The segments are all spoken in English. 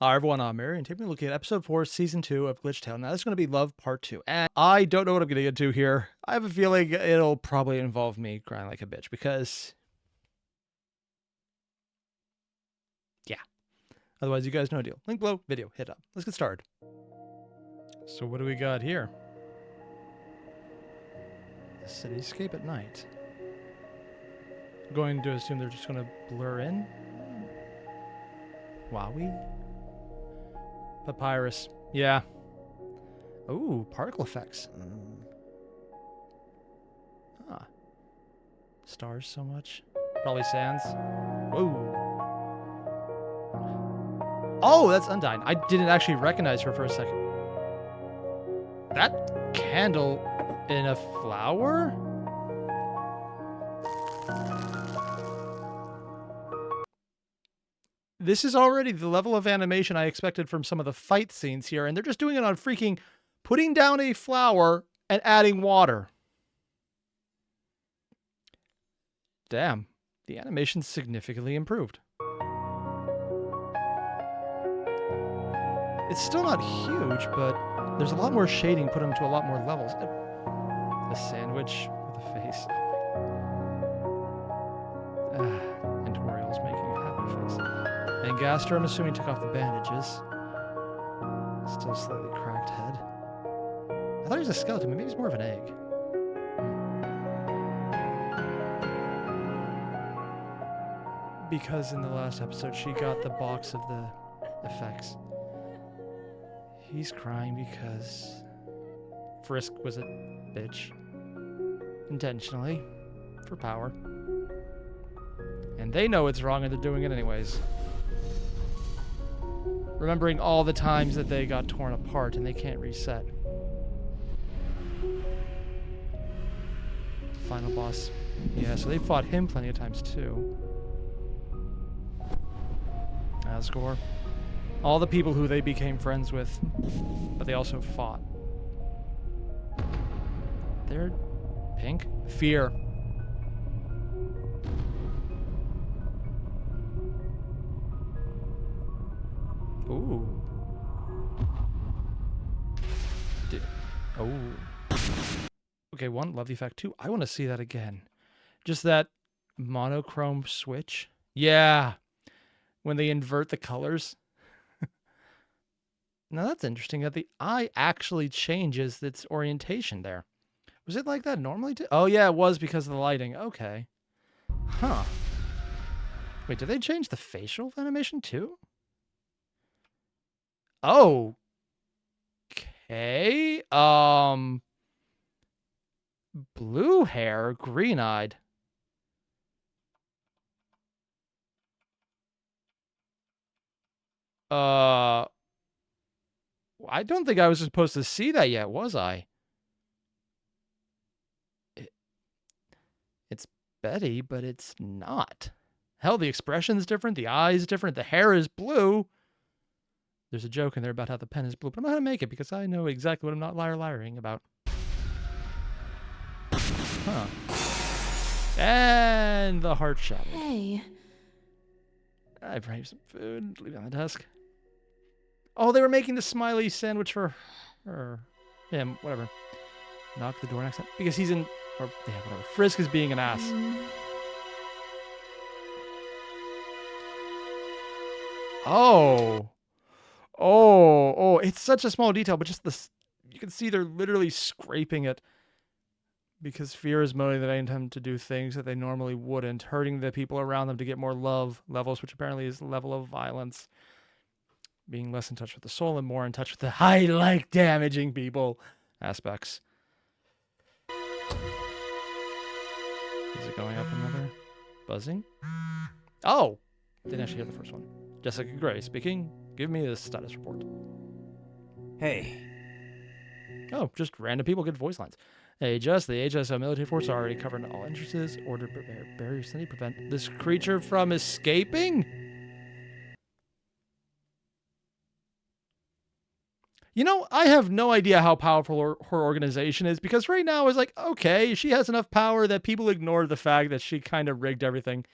Hi everyone, I'm Airier, and today we're looking at episode 4, season 2 of Glitchtale. Now this is going to be Love Part 2, and I don't know what I'm going to get to here. I have a feeling it'll probably involve me crying like a bitch, because... yeah. Otherwise, you guys know the deal. Link below, video, hit up. Let's get started. So what do we got here? The cityscape at night. I'm going to assume they're just going to blur in. Wowie? Payprus. Yeah. Ooh, particle effects. Ah. Stars so much. Probably sands. Whoa. Oh, that's Undyne. I didn't actually recognize her for a second. That candle in a flower? This is already the level of animation I expected from some of the fight scenes here, and they're just doing it on freaking putting down a flower and adding water. Damn, the animation's significantly improved. It's still not huge, but there's a lot more shading put into a lot more levels. A sandwich with a face. And Toriel's making a happy face. And Gaster, I'm assuming, took off the bandages. Still slightly cracked head. I thought he was a skeleton, but maybe he's more of an egg. Because in the last episode, she got the box of the effects. He's crying because Frisk was a bitch. Intentionally. For power. And they know it's wrong and they're doing it anyways. Remembering all the times that they got torn apart and they can't reset. Final boss. Yeah, so they fought him plenty of times too. Asgore. All the people who they became friends with, but they also fought. They're pink? Fear. Ooh. Oh. Okay, one, love the effect. Two, I want to see that again. Just that monochrome switch. Yeah. When they invert the colors. Now that's interesting that the eye actually changes its orientation there. Was it like that normally too? Oh yeah, it was because of the lighting. Okay. Huh. Wait, did they change the facial animation too? Oh. Okay. Blue hair, green-eyed. I don't think I was supposed to see that yet, was I? It's Betty, but it's not. Hell, the expression's different, the eye's different, the hair is blue. There's a joke in there about how the pen is blue, but I'm not going to make it because I know exactly what I'm not lying about. Huh. And the heart shattered. Hey. I brought you some food. Leave it on the desk. Oh, they were making the smiley sandwich for her. Him, whatever. Knock the door next time. Because he's in... Or, yeah, whatever. Frisk is being an ass. Oh. Oh, it's such a small detail, but just this... You can see they're literally scraping it. Because fear is motivating them to do things that they normally wouldn't. Hurting the people around them to get more love levels, which apparently is the level of violence. Being less in touch with the soul and more in touch with the I like damaging people aspects. Is it going up another? Buzzing? Oh! Didn't actually hear the first one. Jessica Gray speaking. Give me the status report. Hey. Oh, just random people get voice lines. Hey, Jess, the HSO military force are already covering all entrances. Order barriers to prevent this creature from escaping? You know, I have no idea how powerful her organization is, because right now it's like, okay, she has enough power that people ignore the fact that she kind of rigged everything.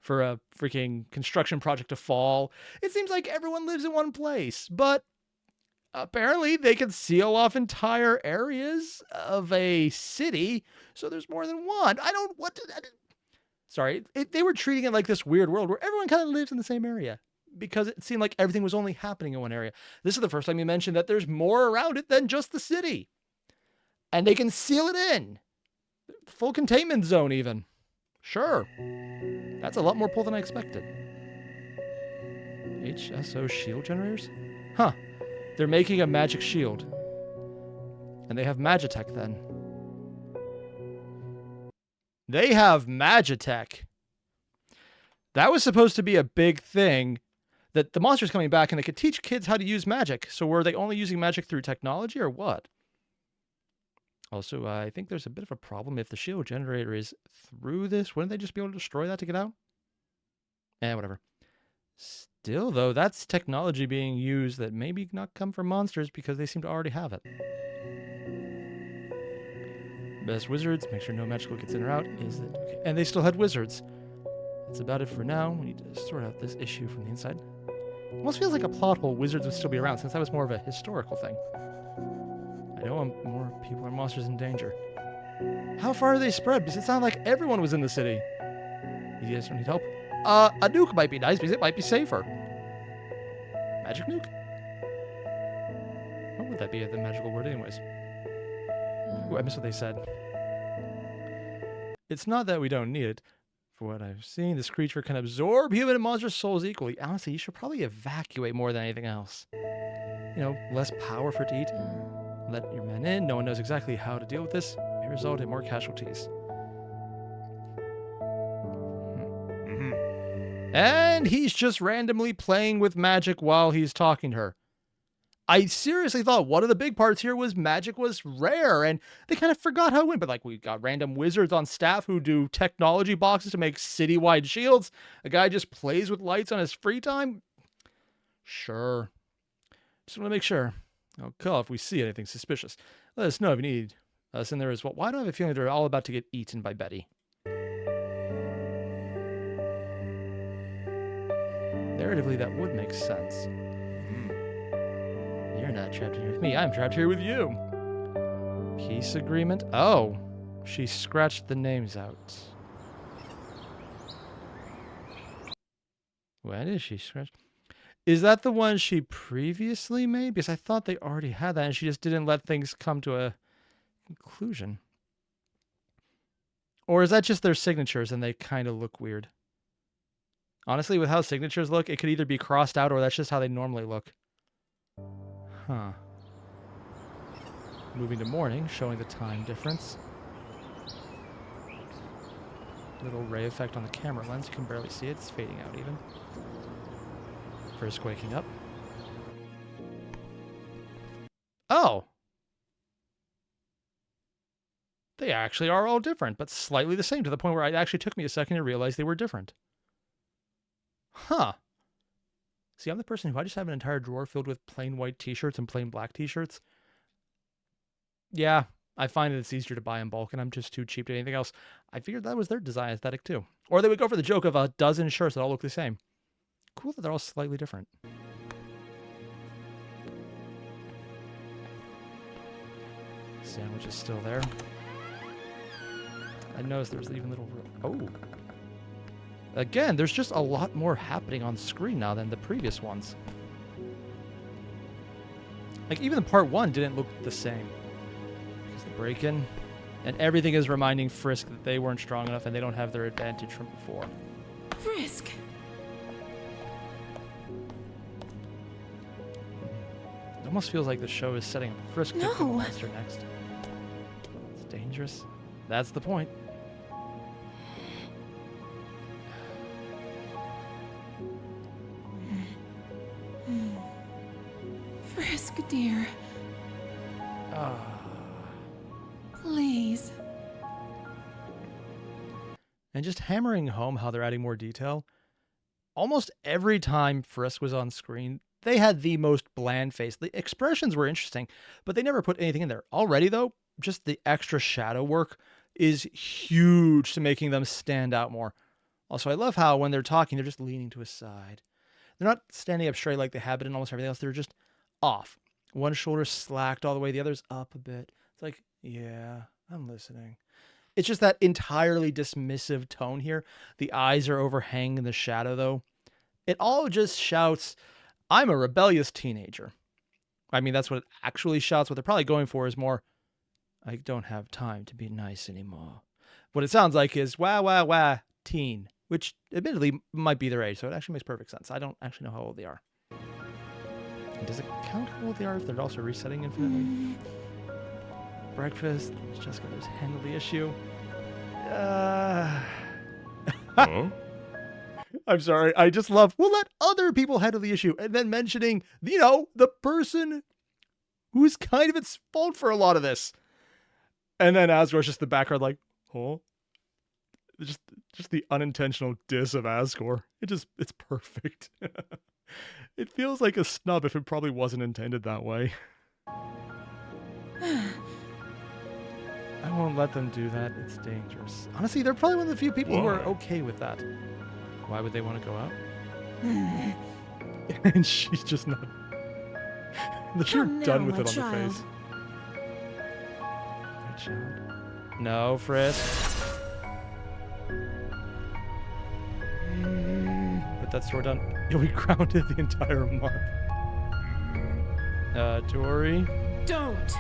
for a freaking construction project to fall. It seems like everyone lives in one place, but apparently they can seal off entire areas of a city, so there's more than one. They were treating it like this weird world where everyone kind of lives in the same area because it seemed like everything was only happening in one area. This is the first time you mentioned that there's more around it than just the city. And they can seal it in. Full containment zone even. Sure. That's a lot more pull than I expected. HSO shield generators? Huh. They're making a magic shield. And they have Magitech then. They have Magitech. That was supposed to be a big thing, that the monster's coming back and they could teach kids how to use magic. So were they only using magic through technology or what? Also, I think there's a bit of a problem if the shield generator is through this. Wouldn't they just be able to destroy that to get out? Whatever. Still, though, that's technology being used that maybe not come from monsters because they seem to already have it. Best wizards, make sure no magical gets in or out. Okay. And they still had wizards. That's about it for now. We need to sort out this issue from the inside. Almost feels like a plot hole. Wizards would still be around since that was more of a historical thing. I know more people are monsters in danger. How far are they spread? Because it sounded like everyone was in the city. You guys don't need help? A nuke might be nice because it might be safer. Magic nuke? What would that be, the magical word anyways? Ooh, I missed what they said. It's not that we don't need it. For what I've seen, this creature can absorb human and monster souls equally. Honestly, you should probably evacuate more than anything else. You know, less power for it to eat. Let your men in. No one knows exactly how to deal with this. May result in more casualties. And he's just randomly playing with magic while he's talking to her. I seriously thought one of the big parts here was magic was rare, and they kind of forgot how it went. But like, we got random wizards on staff who do technology boxes to make citywide shields. A guy just plays with lights on his free time. Sure. Just want to make sure. I'll call if we see anything suspicious. Let us know if you need us in there as well. Why do I have a feeling they're all about to get eaten by Betty? Narratively, that would make sense. You're not trapped in here with me. I'm trapped here with you. Peace agreement? Oh, she scratched the names out. When did she scratch? Is that the one she previously made? Because I thought they already had that and she just didn't let things come to a conclusion. Or is that just their signatures and they kind of look weird? Honestly, with how signatures look, it could either be crossed out or that's just how they normally look. Huh. Moving to morning, showing the time difference. Little ray effect on the camera lens. You can barely see it. It's fading out even. First waking up. Oh! They actually are all different, but slightly the same, to the point where it actually took me a second to realize they were different. Huh. See, I'm the person who I just have an entire drawer filled with plain white t-shirts and plain black t-shirts. Yeah, I find that it's easier to buy in bulk, and I'm just too cheap to anything else. I figured that was their design aesthetic, too. Or they would go for the joke of a dozen shirts that all look the same. Cool that they're all slightly different. Sandwich is still there. I noticed there's even little... Oh! Again, there's just a lot more happening on screen now than the previous ones. Like, even the part 1 didn't look the same. There's the break-in. And everything is reminding Frisk that they weren't strong enough and they don't have their advantage from before. Frisk! It almost feels like the show is setting up Frisk to pick the No. monster next. It's dangerous. That's the point. Frisk, dear. Please. And just hammering home how they're adding more detail. Almost every time Frisk was on screen, they had the most bland face. The expressions were interesting, but they never put anything in there. Already, though, just the extra shadow work is huge to making them stand out more. Also, I love how when they're talking, they're just leaning to a side. They're not standing up straight like they have it in almost everything else. They're just off. One shoulder slacked all the way, the other's up a bit. It's like, yeah, I'm listening. It's just that entirely dismissive tone here. The eyes are overhanging in the shadow, though. It all just shouts, I'm a rebellious teenager. I mean, that's what it actually shouts. What they're probably going for is more, I don't have time to be nice anymore. What it sounds like is, wah, wah, wah, teen. Which, admittedly, might be their age, so it actually makes perfect sense. I don't actually know how old they are. And does it count how old they are if they're also resetting infinitely? Breakfast. Jessica just handled the issue. Huh? I'm sorry. I just love, we'll let other people handle the issue. And then mentioning, the person who is kind of at fault for a lot of this. And then Asgore's just the background like, oh. Just the unintentional diss of Asgore. It's perfect. It feels like a snub if it probably wasn't intended that way. I won't let them do that. It's dangerous. Honestly, they're probably one of the few people who are okay with that. Why would they want to go out? And she's just not. You're done with it on the face. My child. No, Frisk. Put that sword down. You'll be grounded the entire month. Tori. Don't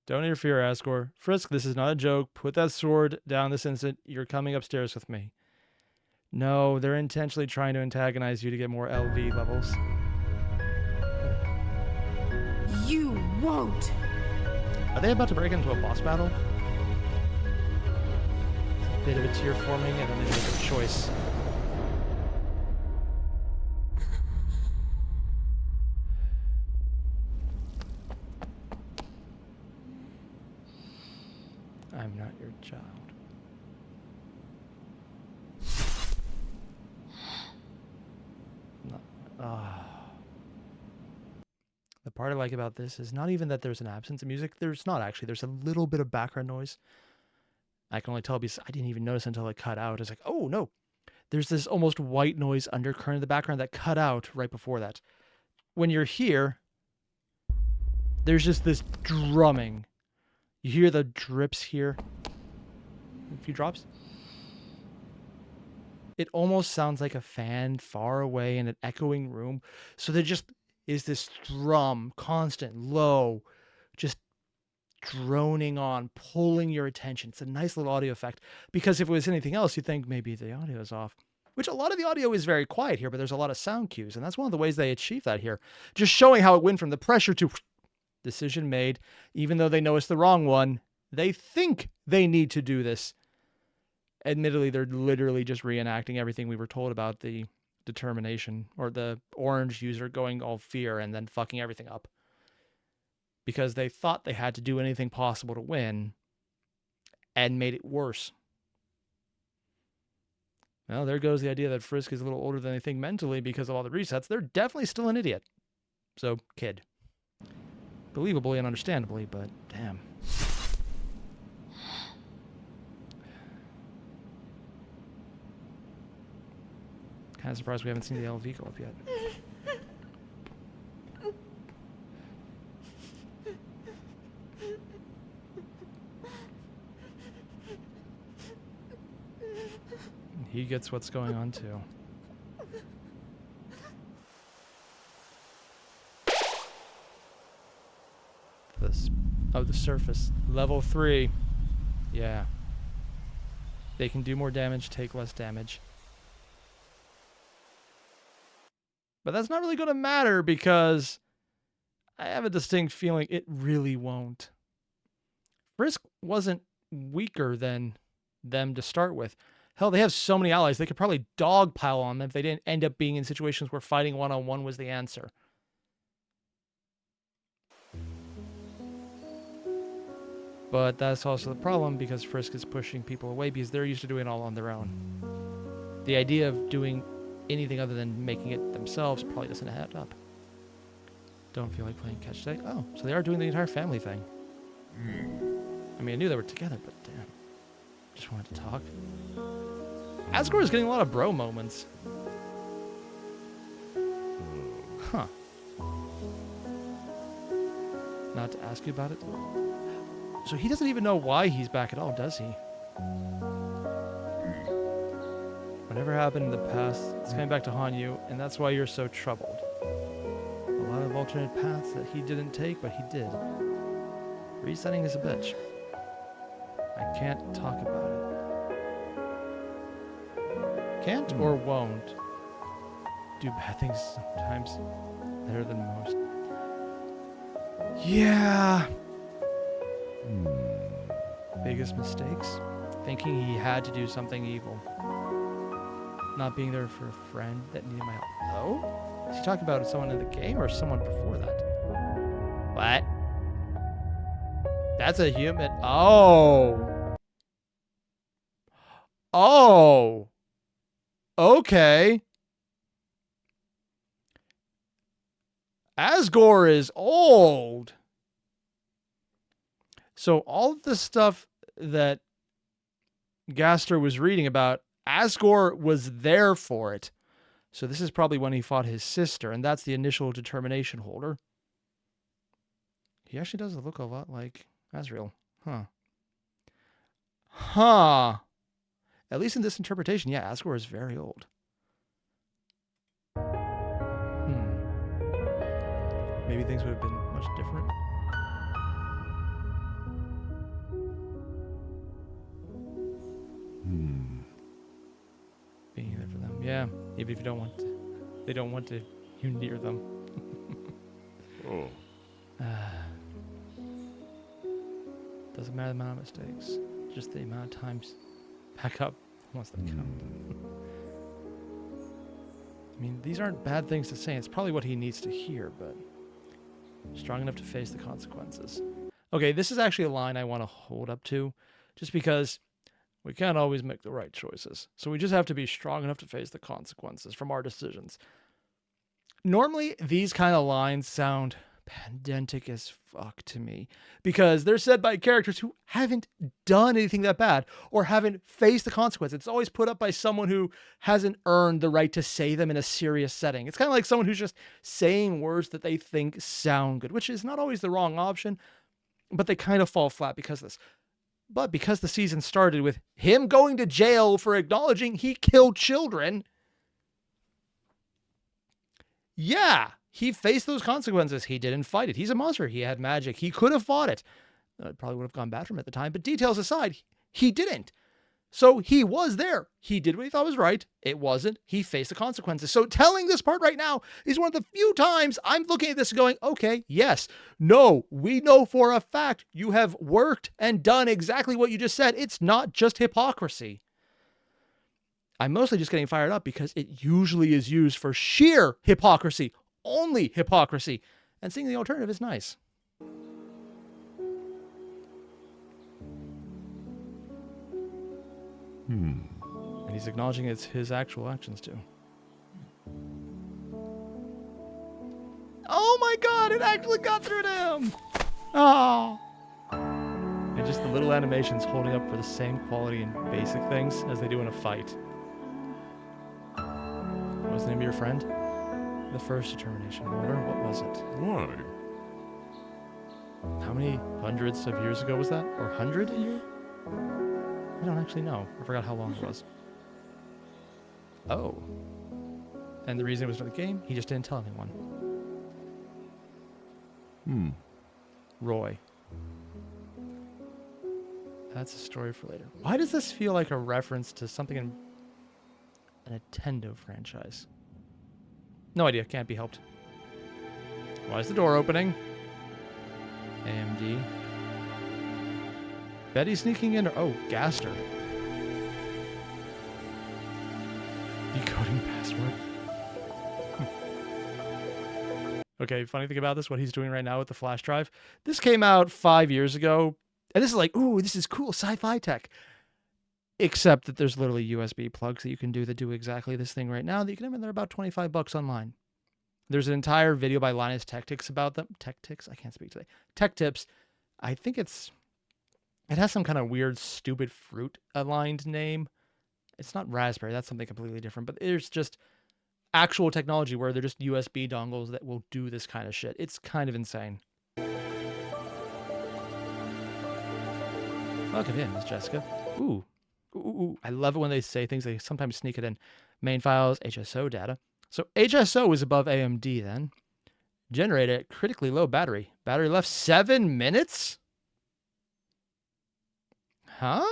interfere, Asgore. Frisk, this is not a joke. Put that sword down this instant. You're coming upstairs with me. No, they're intentionally trying to antagonize you to get more LV levels. You won't. Are they about to break into a boss battle? A bit of a tear forming, and then they make a choice. I'm not your child. The part I like about this is not even that there's an absence of music. There's not actually. There's a little bit of background noise. I can only tell because I didn't even notice until it cut out. It's like, oh no. There's this almost white noise undercurrent in the background that cut out right before that. When you're here, there's just this drumming. You hear the drips here. A few drops. It almost sounds like a fan far away in an echoing room. So there just is this drum, constant, low, just droning on, pulling your attention. It's a nice little audio effect. Because if it was anything else, you'd think maybe the audio is off. Which a lot of the audio is very quiet here, but there's a lot of sound cues. And that's one of the ways they achieve that here. Just showing how it went from the pressure to decision made. Even though they know it's the wrong one, they think they need to do this. Admittedly, they're literally just reenacting everything we were told about the determination or the orange user going all fear and then fucking everything up. Because they thought they had to do anything possible to win and made it worse. Well, there goes the idea that Frisk is a little older than they think mentally because of all the resets. They're definitely still an idiot. So, kid. Believably and understandably, but damn. Kind of surprised we haven't seen the LV go up yet. He gets what's going on too. The surface. Level 3. Yeah. They can do more damage, take less damage. But that's not really going to matter because I have a distinct feeling it really won't. Frisk wasn't weaker than them to start with. Hell, they have so many allies, they could probably dogpile on them if they didn't end up being in situations where fighting one-on-one was the answer. But that's also the problem because Frisk is pushing people away because they're used to doing it all on their own. The idea of doing anything other than making it themselves probably doesn't add up. Don't feel like playing catch today. Oh, so they are doing the entire family thing. I mean, I knew they were together, but damn. Just wanted to talk. Asgore is getting a lot of bro moments. Huh. Not to ask you about it. So he doesn't even know why he's back at all, does he? Whatever happened in the past, it's coming back to haunt you, and that's why you're so troubled. A lot of alternate paths that he didn't take, but he did. Resetting is a bitch. I can't talk about it. Can't or won't do bad things sometimes better than most. Yeah. Biggest mistakes? Thinking he had to do something evil. Not being there for a friend that needed my help. Oh? Is he talking about someone in the game or someone before that? What? That's a human. Oh. Oh. Okay. Asgore is old. So all of the stuff that Gaster was reading about, Asgore was there for it. So this is probably when he fought his sister, and that's the initial determination holder. He actually does look a lot like Asriel. Huh. Huh. At least in this interpretation, yeah, Asgore is very old. Maybe things would have been much different. Being there for them. Yeah, even if you don't want to, they don't want to, you near them. Oh. Doesn't matter the amount of mistakes, just the amount of times back up once they count. I mean, these aren't bad things to say. It's probably what he needs to hear, but strong enough to face the consequences. Okay, this is actually a line I want to hold up to, just because we can't always make the right choices. So we just have to be strong enough to face the consequences from our decisions. Normally, these kind of lines sound pedantic as fuck to me, because they're said by characters who haven't done anything that bad or haven't faced the consequences. It's always put up by someone who hasn't earned the right to say them in a serious setting. It's kind of like someone who's just saying words that they think sound good, which is not always the wrong option, but they kind of fall flat because of this. But because the season started with him going to jail for acknowledging he killed children, yeah, he faced those consequences. He didn't fight it. He's a monster. He had magic. He could have fought it. It probably would have gone bad for him at the time, but details aside, he didn't. So he was there. He did what he thought was right. It wasn't. He faced the consequences. So telling this part right now is one of the few times I'm looking at this and going, okay, yes, no, we know for a fact you have worked and done exactly what you just said. It's not just hypocrisy. I'm mostly just getting fired up because it usually is used for sheer hypocrisy, only hypocrisy, and seeing the alternative is nice. And he's acknowledging it's his actual actions too. Oh my god, it actually got through to him! Oh. And just the little animations holding up for the same quality in basic things as they do in a fight. What was the name of your friend? The first determination order. What was it? Why? How many hundreds of years ago was that? Or 100 a year? I don't actually know. I forgot how long it was. Oh. And the reason it was for the game, he just didn't tell anyone. Roy. That's a story for later. Why does this feel like a reference to something in a Nintendo franchise? No idea. Can't be helped. Why is the door opening? AMD. Betty sneaking in. Oh, Gaster. Decoding password. Okay, funny thing about this, what he's doing right now with the flash drive. This came out 5 years ago. And this is like, ooh, this is cool sci-fi tech. Except that there's literally USB plugs that you can do that do exactly this thing right now that you can have, and they're about $25 online. There's an entire video by Linus Tech Tips about them. Tech Tips? I can't speak today. Tech Tips. I think it has some kind of weird, stupid fruit aligned name. It's not Raspberry. That's something completely different. But there's just actual technology where they're just USB dongles that will do this kind of shit. It's kind of insane. Welcome in, Miss Jessica. Ooh. Ooh. I love it when they say things. They sometimes sneak it in. Main files, HSO data. So HSO is above AMD then. Generated at critically low battery. Battery left 7 minutes? Huh?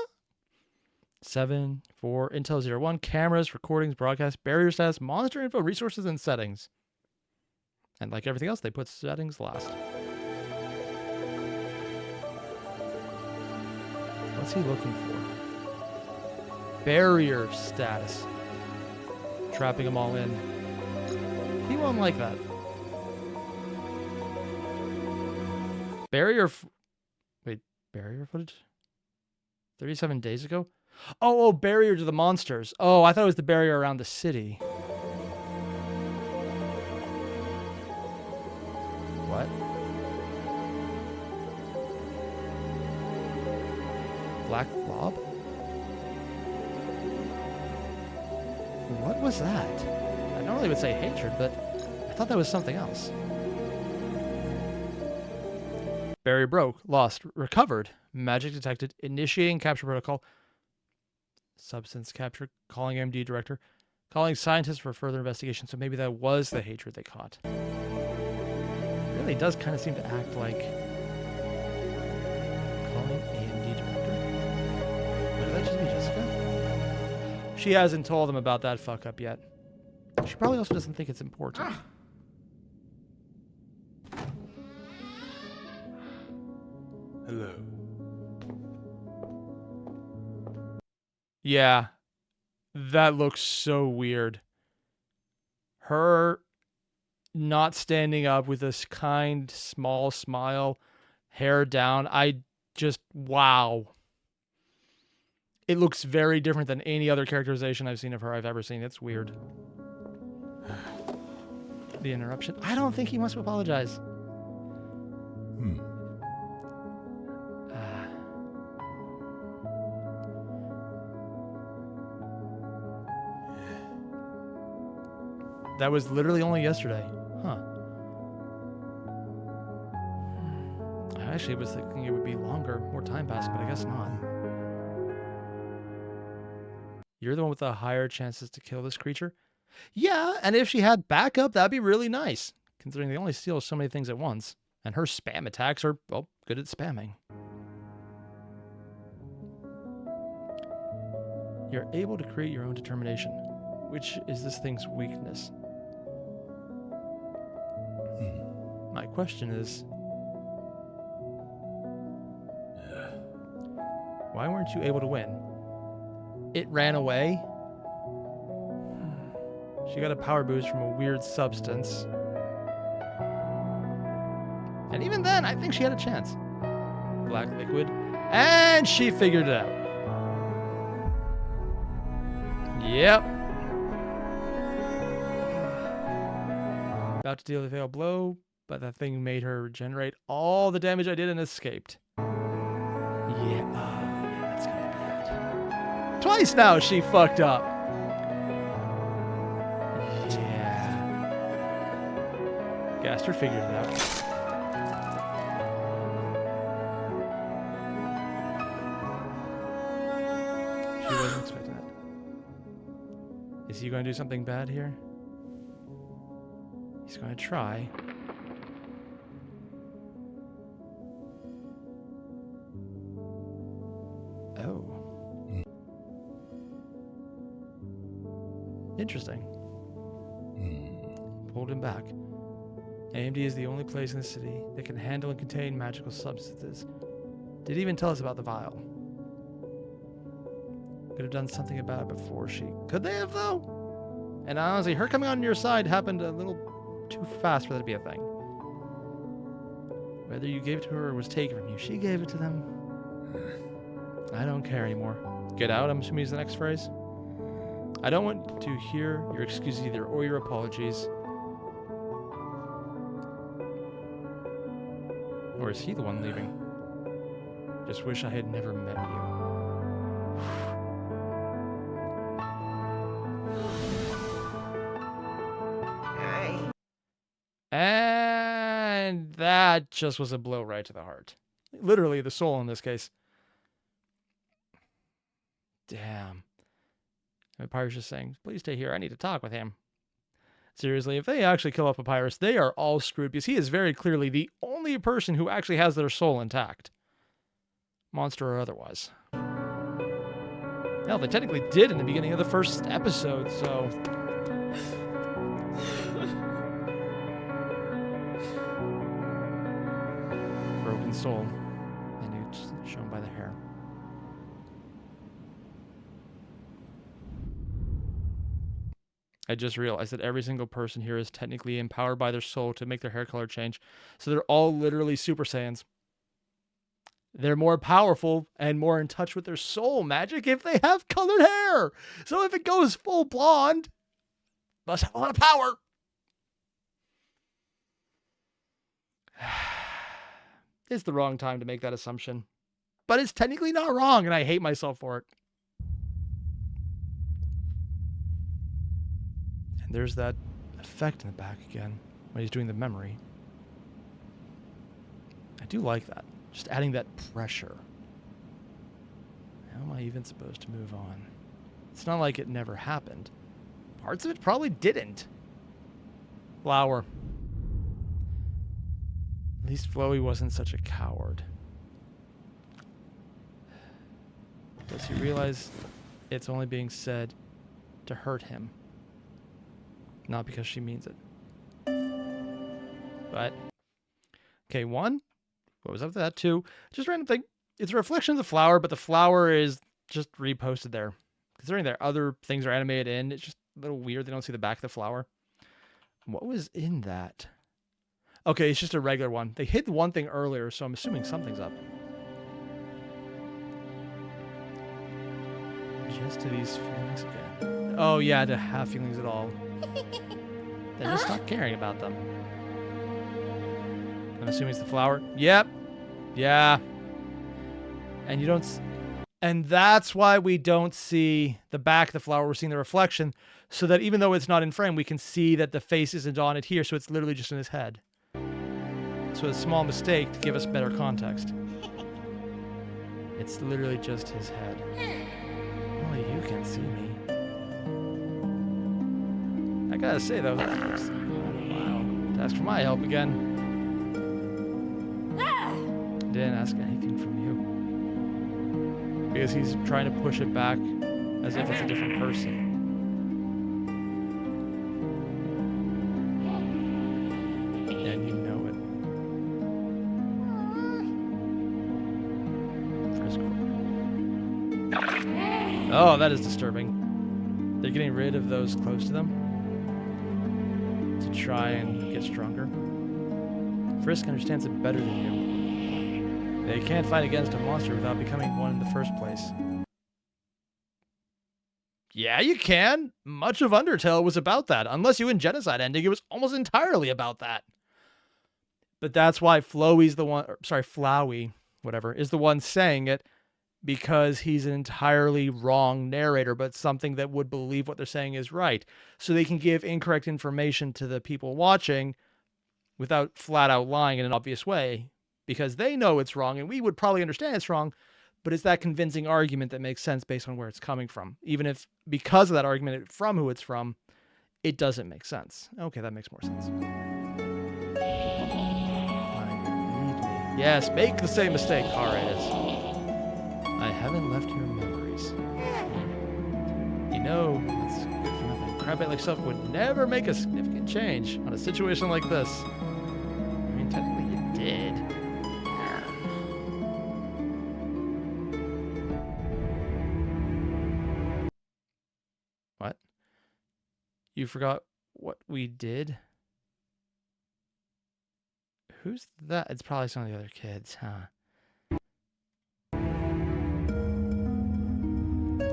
7, 4, Intel 01, cameras, recordings, broadcast, barrier status, monitor info, resources, and settings. And like everything else, they put settings last. What's he looking for? Barrier status. Trapping them all in. He won't like that. Barrier footage? 37 days ago? Oh, barrier to the monsters. Oh, I thought it was the barrier around the city. What? Black blob? What was that? I normally would say hatred, but I thought that was something else. Barrier broke, lost, recovered, magic detected, initiating capture protocol, substance capture, calling MD director, calling scientists for further investigation. So maybe that was the hatred they caught. It really does kind of seem to act like calling AMD director. Would that just be Jessica? She hasn't told them about that fuck up yet. She probably also doesn't think it's important. Hello. Yeah, that looks so weird. Her not standing up with this kind, small smile, hair down. Wow. It looks very different than any other characterization I've seen of her I've ever seen. It's weird. The interruption. I don't think he wants to apologize. That was literally only yesterday. Huh. I actually was thinking it would be longer, more time passing, but I guess not. You're the one with the higher chances to kill this creature? Yeah, and if she had backup, that'd be really nice, considering they only steal so many things at once. And her spam attacks are, well, good at spamming. You're able to create your own determination, which is this thing's weakness. My question is, why weren't you able to win? It ran away? She got a power boost from a weird substance. And even then, I think she had a chance. Black liquid. And she figured it out. Yep. About to deal the fatal blow, but that thing made her regenerate all the damage I did and escaped. Yeah, that's gonna be bad. Twice now she fucked up. Yeah. Gaster figured it out. She wasn't expecting that. Is he going to do something bad here? He's going to try. Oh. Interesting. Pulled him back. AMD is the only place in the city that can handle and contain magical substances. Did even tell us about the vial. Could have done something about it before she... Could they have, though? And honestly, her coming on your side happened a little too fast for that to be a thing. Whether you gave it to her or was taken from you, she gave it to them. I don't care anymore. Get out, I'm assuming is the next phrase. I don't want to hear your excuses either or your apologies. Or is he the one leaving? Just wish I had never met you. And that just was a blow right to the heart. Literally, the soul in this case. Damn. And Pyrus just saying, please stay here. I need to talk with him. Seriously, if they actually kill off Pyrus, they are all screwed because he is very clearly the only person who actually has their soul intact. Monster or otherwise. Hell, they technically did in the beginning of the first episode, so... Broken soul. And it's shown by the hair. I just realized that every single person here is technically empowered by their soul to make their hair color change. So they're all literally Super Saiyans. They're more powerful and more in touch with their soul magic if they have colored hair. So if it goes full blonde, must have a lot of power. It's the wrong time to make that assumption. But it's technically not wrong, and I hate myself for it. And there's that effect in the back again when he's doing the memory. I do like that. Just adding that pressure. How am I even supposed to move on? It's not like it never happened. Parts of it probably didn't. Flower. At least Flowey wasn't such a coward. Does he realize it's only being said to hurt him? Not because she means it. But, okay, one. What was up with that? Two. Just random thing. It's a reflection of the flower, but the flower is just reposted there. Considering there other things are animated in, it's just a little weird. They don't see the back of the flower. What was in that? Okay, it's just a regular one. They hid one thing earlier, so I'm assuming something's up. Just to these feelings again. Oh yeah, to have feelings at all. Then just stop caring about them. I'm assuming it's the flower. Yep. Yeah. And you don't... And that's why we don't see the back of the flower. We're seeing the reflection. So that even though it's not in frame, we can see that the face isn't on it here. So it's literally just in his head. So a small mistake to give us better context. It's literally just his head. Only you can see me. I gotta say though, that looks a while to ask for my help again. Didn't ask anything from you. Because he's trying to push it back as if it's a different person. And you know it. Oh, that is disturbing. They're getting rid of those close to them to try and get stronger. Frisk understands it better than you. They can't fight against a monster without becoming one in the first place. Yeah, you can. Much of Undertale was about that. Unless you in Genocide Ending, it was almost entirely about that. But that's why Flowey's the one, Flowey, whatever, is the one saying it, because he's an entirely wrong narrator, but something that would believe what they're saying is right. So they can give incorrect information to the people watching without flat out lying in an obvious way, because they know it's wrong and we would probably understand it's wrong, but it's that convincing argument that makes sense based on where it's coming from. Even if, because of that argument from who it's from, it doesn't make sense. Okay, that makes more sense. Yes, make the same mistake. All right, I haven't left your memories. You know, that's good for nothing. Crabbat like yourself would never make a significant change on a situation like this. I mean, technically you did. What? You forgot what we did? Who's that? It's probably some of the other kids, huh?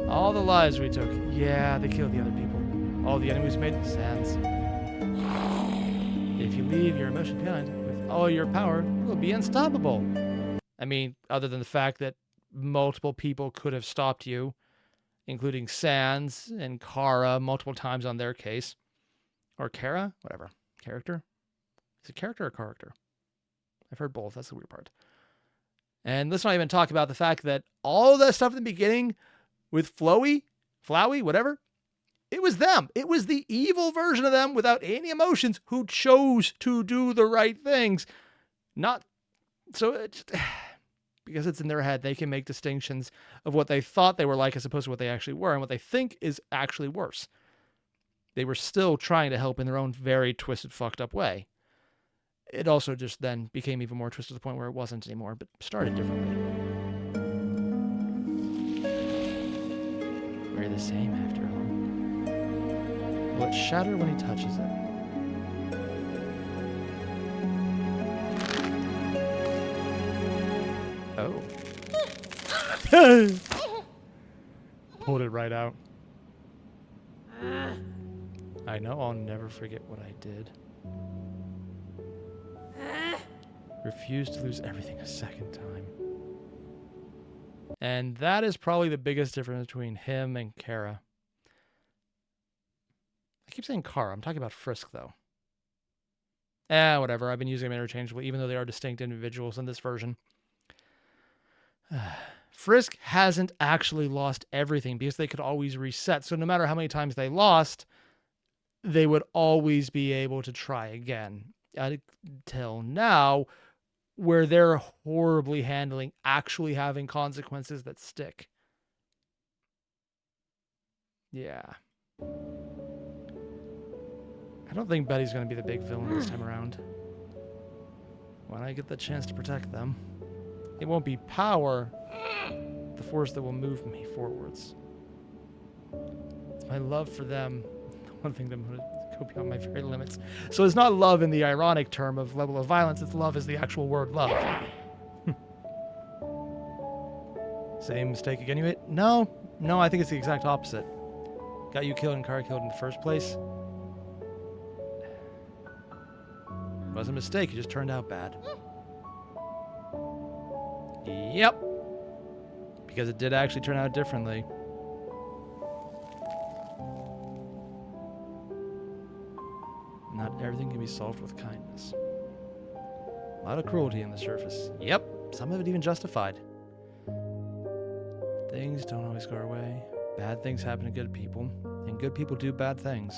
All the lives we took. Yeah, they killed the other people. All the enemies made sense. If you leave your emotion behind with all your power, you'll be unstoppable. I mean, other than the fact that multiple people could have stopped you, including Sans and Kara multiple times on their case. Or Kara? Whatever. Character? Is it character or character? I've heard both. That's the weird part. And let's not even talk about the fact that all that stuff in the beginning with Flowey, whatever, it was them. It was the evil version of them without any emotions who chose to do the right things. Not so it just, because it's in their head, they can make distinctions of what they thought they were like as opposed to what they actually were and what they think is actually worse. They were still trying to help in their own very twisted, fucked up way. It also just then became even more twisted to the point where it wasn't anymore, but started differently. We're the same after all. Will it shatter when he touches it? Oh. Pulled it right out. I know I'll never forget what I did. Refuse to lose everything a second time. And that is probably the biggest difference between him and Kara. I keep saying Kara. I'm talking about Frisk, though. Whatever. I've been using them interchangeably, even though they are distinct individuals in this version. Frisk hasn't actually lost everything because they could always reset. So no matter how many times they lost, they would always be able to try again. Until now, where they're horribly handling actually having consequences that stick. Yeah. I don't think Betty's going to be the big villain this time around. When I get the chance to protect them, it won't be power, the force that will move me forwards. It's my love for them, the one thing that would go beyond my very limits. So it's not love in the ironic term of level of violence, it's love as the actual word love. Same mistake again, you made? No, I think it's the exact opposite. Got you killed and Kara killed in the first place. It wasn't a mistake, it just turned out bad. Yep. Because it did actually turn out differently. Not everything can be solved with kindness. A lot of cruelty on the surface. Yep, some of it even justified. Things don't always go our way. Bad things happen to good people, and good people do bad things.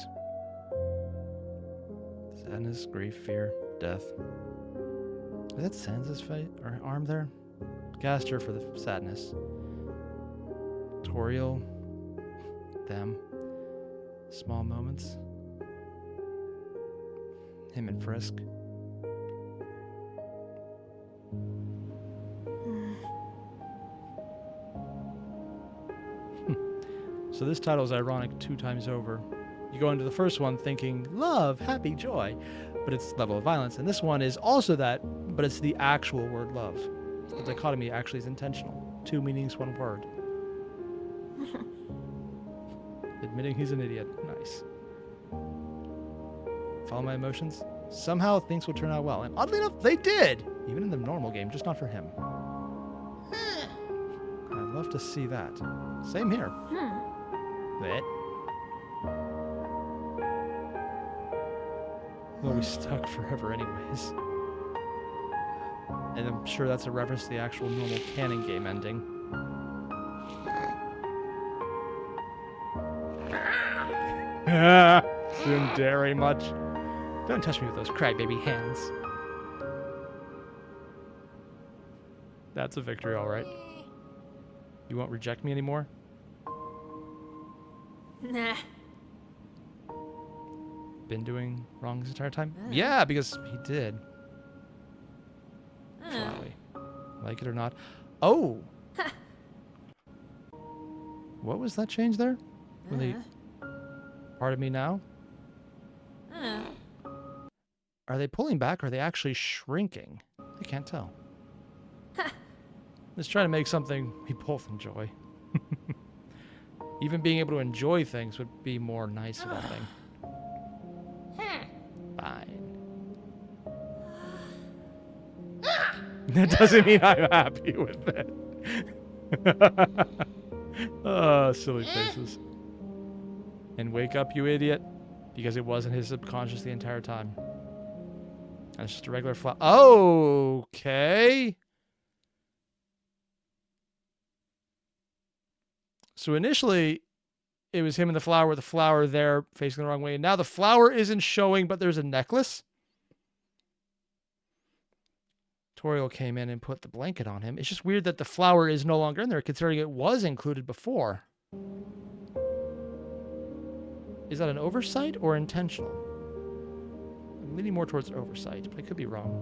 Sadness, grief, fear, death. Was that Sansa's face or arm there? Gassed her for the sadness. Toriel, them, small moments. Him and Frisk. So this title is ironic 2 times over. You go into the first one thinking love, happy, joy, but it's level of violence. And this one is also that, but it's the actual word love. The dichotomy actually is intentional. 2 meanings, 1 word. Admitting he's an idiot. Nice. Follow my emotions. Somehow things will turn out well. And oddly enough, they did. Even in the normal game, just not for him. I'd love to see that. Same here. But we'll be stuck forever anyways. And I'm sure that's a reference to the actual normal canon game ending. Tsundere much. Don't touch me with those crybaby hands. That's a victory, all right. You won't reject me anymore? Nah. Been doing wrong this entire time? Yeah, because he did. Flowey. Like it or not. Oh! What was that change there? Really? Part of me now? Are they pulling back or are they actually shrinking? I can't tell. Let's try to make something we both enjoy. Even being able to enjoy things would be more nice with that thing. Fine. That doesn't mean I'm happy with it. Oh, silly faces. And wake up, you idiot. Because it wasn't his subconscious the entire time. That's just a regular flower. Okay. So initially, it was him and the flower with the flower there facing the wrong way. And now the flower isn't showing, but there's a necklace. Toriel came in and put the blanket on him. It's just weird that the flower is no longer in there, considering it was included before. Is that an oversight or intentional? I'm leaning more towards oversight, but I could be wrong.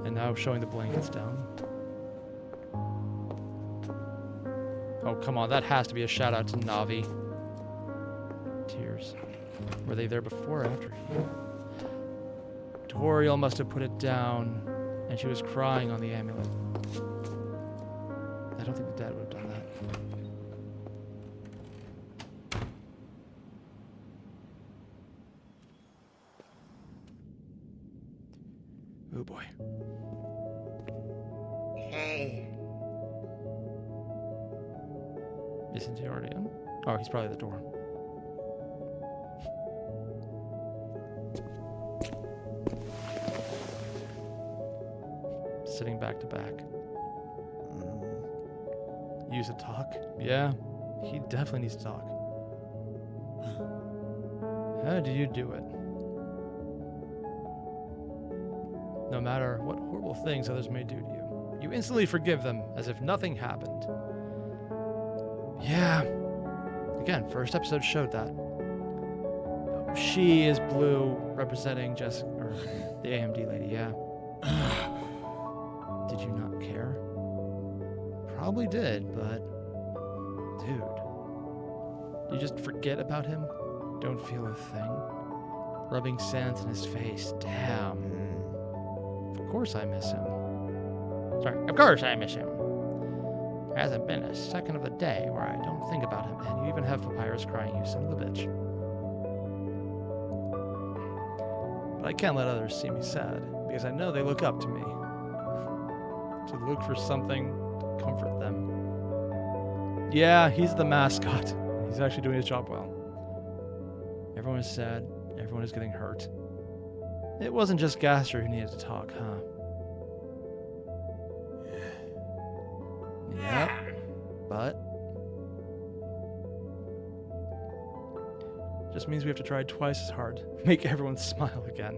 And now showing the blankets down. Oh, come on. That has to be a shout out to Navi. Tears. Were they there before or after? Toriel must have put it down, and she was crying on the amulet. I don't think the dad would have done that. Oh boy. Hey. Isn't he already in? Oh, he's probably at the door. Sitting back to back. Use a talk? Yeah, he definitely needs to talk. How do you do it? No matter what horrible things others may do to you, you instantly forgive them as if nothing happened. Yeah. Again, first episode showed that. She is blue, representing Jessica, or the AMD lady, yeah. Did you not care? Probably did, but... Dude. You just forget about him? Don't feel a thing? Rubbing sands in his face. Damn. Of course I miss him. Sorry, of course I miss him. There hasn't been a second of the day where I don't think about him, and you even have Payprus crying, you son of a bitch. But I can't let others see me sad, because I know they look up to me. To look for something to comfort them. Yeah, he's the mascot. He's actually doing his job well. Everyone is sad. Everyone is getting hurt. It wasn't just Gaster who needed to talk, huh? Yep. But... just means we have to try twice as hard. Make everyone smile again.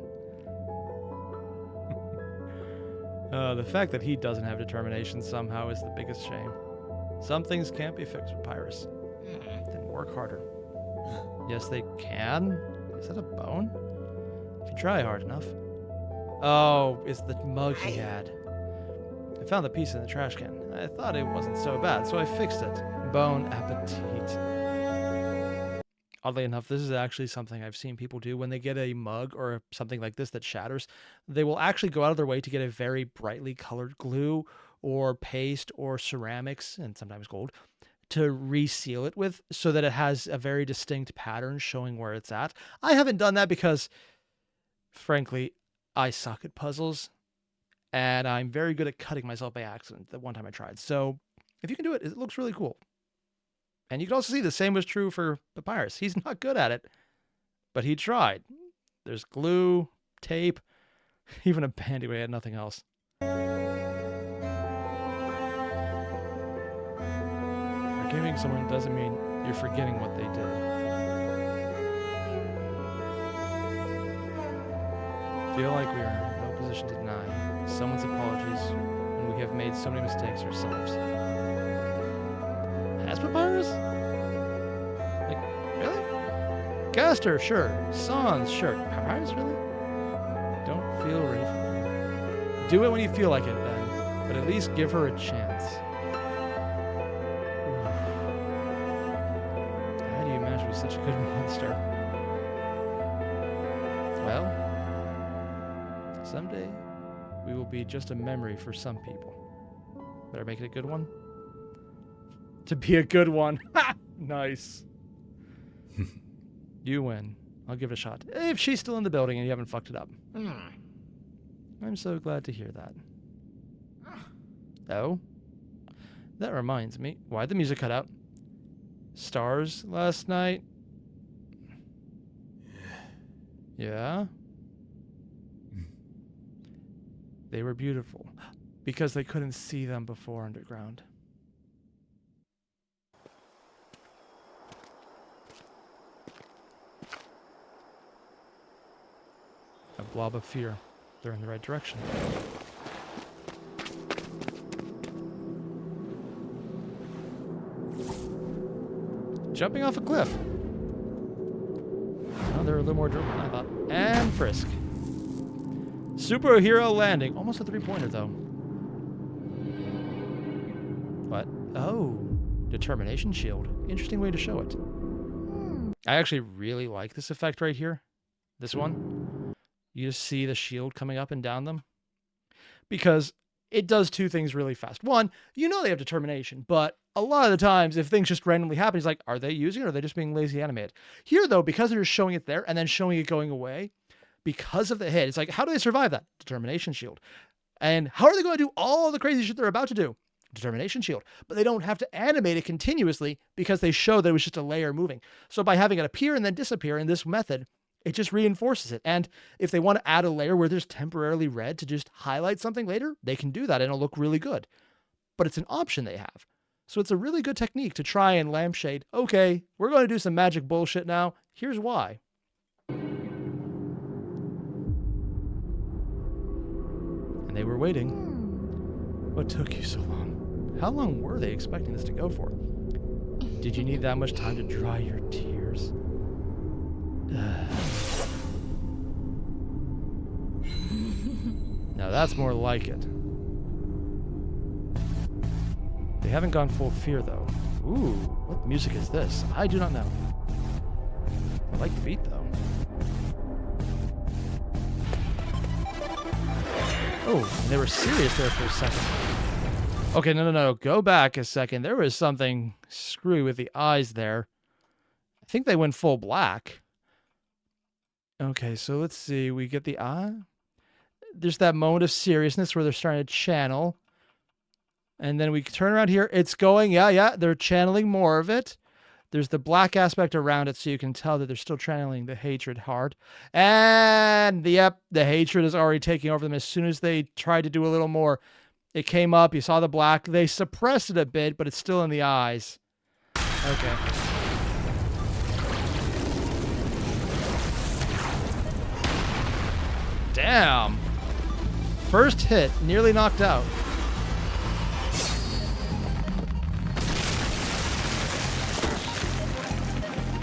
The fact that he doesn't have determination somehow is the biggest shame. Some things can't be fixed with Pyrus. Then work harder. Yes, they can? Is that a bone? If you try hard enough. Oh, it's the mug he had. I found the piece in the trash can. I thought it wasn't so bad, so I fixed it. Bon appetit. Oddly enough, this is actually something I've seen people do when they get a mug or something like this that shatters. They will actually go out of their way to get a very brightly colored glue or paste or ceramics, and sometimes gold, to reseal it with so that it has a very distinct pattern showing where it's at. I haven't done that because, frankly, I suck at puzzles, and I'm very good at cutting myself by accident the one time I tried. So if you can do it, it looks really cool. And you can also see the same was true for Payprus. He's not good at it, but he tried. There's glue, tape, even a band-aid when he had nothing else. Forgiving someone doesn't mean you're forgetting what they did. Feel like we are in no position to deny someone's apologies when we have made so many mistakes ourselves. Has Payprus? Like, really? Gaster, sure. Sans, sure. Payprus, really? Don't feel ready for it. Do it when you feel like it, then. But at least give her a chance. How do you manage to be such a good monster? Well, someday we will be just a memory for some people. Better make it a good one. To be a good one. Nice. You win. I'll give it a shot. If she's still in the building and you haven't fucked it up. I'm so glad to hear that. Oh? That reminds me. Why'd the music cut out? Stars last night? Yeah? They were beautiful because they couldn't see them before underground. A blob of fear. They're in the right direction. Jumping off a cliff. Oh, they're a little more durable than I thought. And frisk. Superhero landing. Almost a three-pointer, though. What? Oh. Determination shield. Interesting way to show it. I actually really like this effect right here. This one. You just see the shield coming up and down them. Because it does two things really fast. One, you know they have determination, but a lot of the times, if things just randomly happen, he's like, are they using it or are they just being lazy animated? Here, though, because they're just showing it there and then showing it going away, because of the hit, it's like, how do they survive that? Determination shield. And how are they going to do all the crazy shit they're about to do? Determination shield. But they don't have to animate it continuously because they show that it was just a layer moving. So by having it appear and then disappear in this method, it just reinforces it. And if they want to add a layer where there's temporarily red to just highlight something later, they can do that and it'll look really good. But it's an option they have. So it's a really good technique to try and lampshade, okay, we're going to do some magic bullshit now. Here's why. And they were waiting. What took you so long? How long were they expecting this to go for? Did you need that much time to dry your tears? Now that's more like it. They haven't gone full fear, though. Ooh, what music is this? I do not know. I like the beat, though. Oh, and they were serious there for a second. Okay, no. Go back a second. There was something screwy with the eyes there. I think they went full black. Okay, so let's see. We get the eye. There's that moment of seriousness where they're starting to channel. And then we turn around here. It's going, yeah. They're channeling more of it. There's the black aspect around it, so you can tell that they're still channeling the hatred hard. And, yep, the hatred is already taking over them. As soon as they tried to do a little more, it came up. You saw the black. They suppressed it a bit, but it's still in the eyes. Okay. Damn. First hit, nearly knocked out.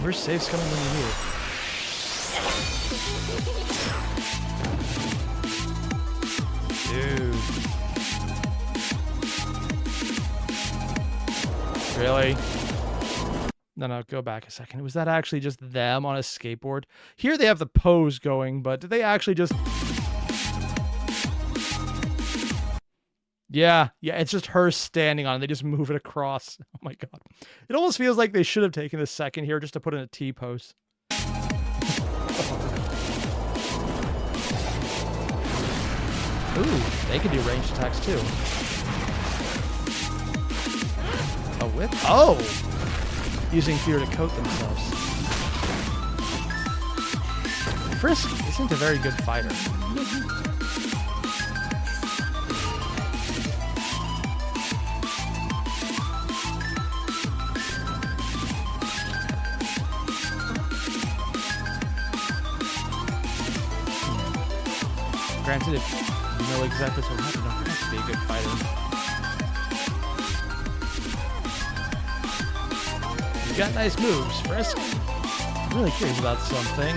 Where's safes coming when you need it? Dude. Really? No, go back a second. Was that actually just them on a skateboard? Here they have the pose going, but did they actually just... Yeah, it's just her standing on it. They just move it across. Oh my god. It almost feels like they should have taken a second here just to put in a T-pose. Ooh, they can do ranged attacks too. A whip? Oh! Using fear to coat themselves. Frisk isn't a very good fighter. Granted, if you know exactly what's happening, you don't have to be a good fighter. You got nice moves, Frisk. I'm really curious about something.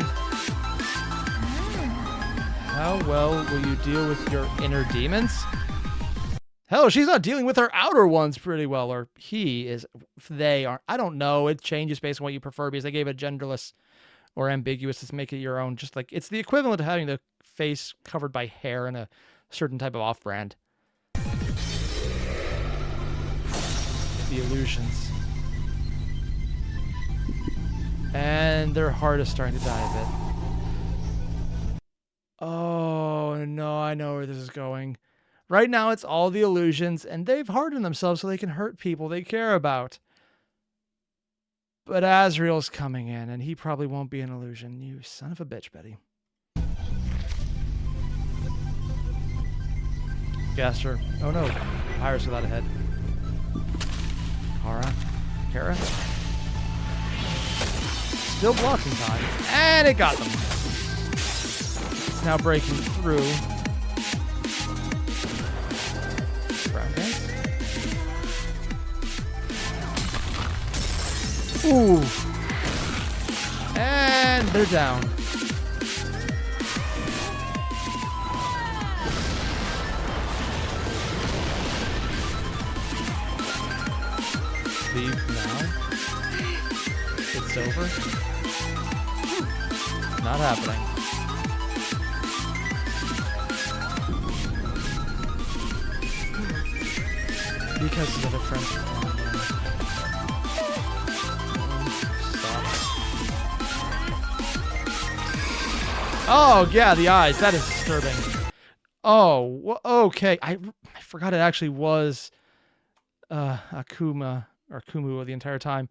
How well will you deal with your inner demons? Hell, she's not dealing with her outer ones pretty well, or he is. They aren't. I don't know. It changes based on what you prefer because they gave it genderless or ambiguous to make it your own. Just like it's the equivalent of having the face covered by hair in a certain type of off-brand. The illusions. And their heart is starting to die a bit. Oh, no, I know where this is going. Right now, it's all the illusions, and they've hardened themselves so they can hurt people they care about. But Azrael's coming in, and he probably won't be an illusion. You son of a bitch, Betty. Gaster. Oh no. Pyrus without a head. Kara. Still blocking time. And it got them. It's now breaking through. Brown guys. Ooh. And they're down. Leave now. It's over. Not happening. Because of the French. Oh, yeah, the eyes. That is disturbing. Oh, okay. I forgot it actually was Akuma or Kumu the entire time.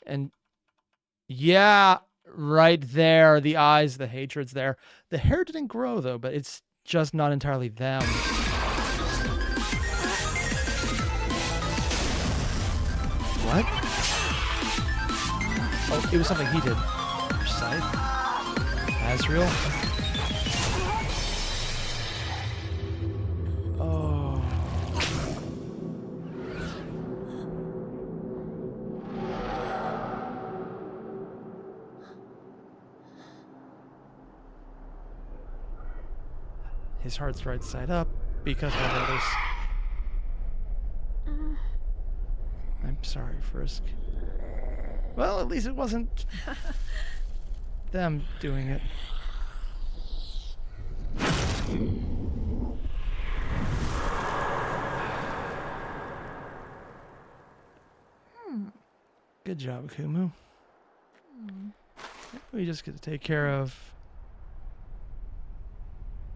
And yeah, right there. The eyes, the hatred's there. The hair didn't grow, though, but it's just not entirely them. What? Oh, it was something he did. Scythe? Azrael? Oh. His heart's right side up because my brothers. I'm sorry, Frisk. Well, at least it wasn't them doing it. Good job, Kumu. We just get to take care of.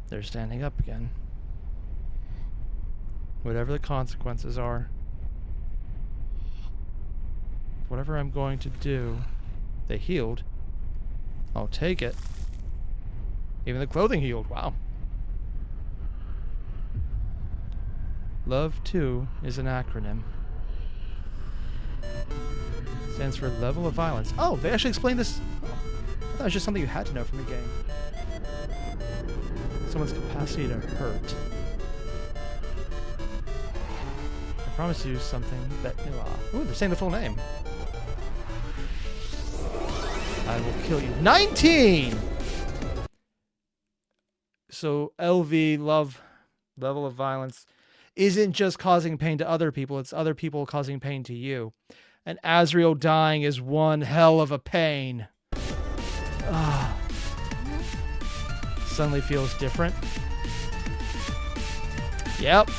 They're standing up again. Whatever the consequences are. Whatever I'm going to do. They healed. I'll take it. Even the clothing healed. Wow. Love 2 is an acronym. Stands for level of violence. Oh, they actually explained this. Oh, I thought it was just something you had to know from the game. Someone's capacity to hurt. I promise you something that... Ooh, they're saying the full name. I will kill you. 19! So LV, love, level of violence, isn't just causing pain to other people, it's other people causing pain to you. And Azrael dying is one hell of a pain. Suddenly feels different. Yep.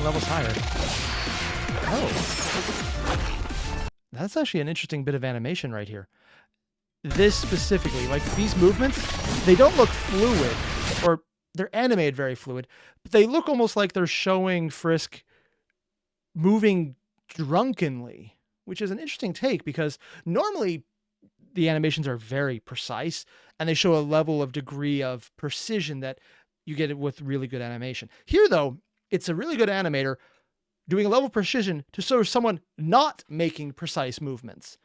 Levels higher. Oh. That's actually an interesting bit of animation right here. This specifically, like these movements, they don't look fluid, or they're animated very fluid, but they look almost like they're showing Frisk moving drunkenly, which is an interesting take because normally the animations are very precise and they show a level of degree of precision that you get it with really good animation. Here, though, it's a really good animator doing a level of precision to show someone not making precise movements.